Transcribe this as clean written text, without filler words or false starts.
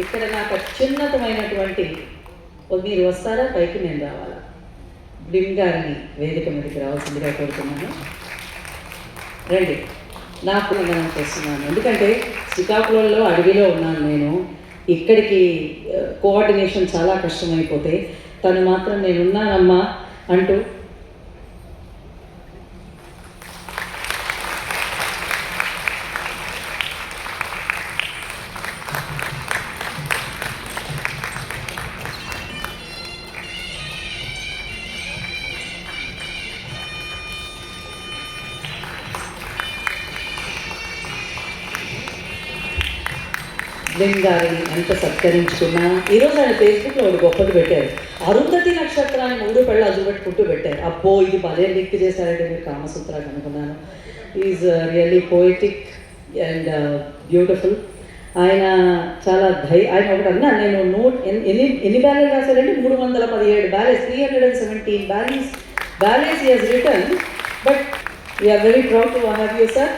ఇక్కడ నాకు అత్యున్నతమైనటువంటి మీరు వస్తారా, పైకి నేను రావాలా? బిమ్ గారిని వేదిక మీదకి రావాల్సిందిగా కోరుతున్నాను. రండి. నాకు నేను చేస్తున్నాను, ఎందుకంటే శ్రీకాకుళంలో అడవిలో ఉన్నాను నేను. ఇక్కడికి కోఆర్డినేషన్ చాలా కష్టమైపోతే తను మాత్రం నేనున్నానమ్మా అంటూ బిమ్ గారిని ఎంత సత్కరించుకున్నా. ఈరోజు ఆయన ఫేస్బుక్లో ఒకటి గొప్పది పెట్టారు, అరుంధతి నక్షత్రాన్ని 3 పెళ్ళ అజుబెట్టుకుంటూ పెట్టారు. అబ్బో ఇది భలే లింక్ చేశారంటే మీరు కామసూత్రాలు అనుకున్నాను. Is really poetic and beautiful. ఆయన చాలా ఆయన ఒకటి అన్నా, నేను ఎన్ని బ్యాలెన్స్ రాశారంటే 317 balance, 317 balance he has written. But we are very proud to have you, sir.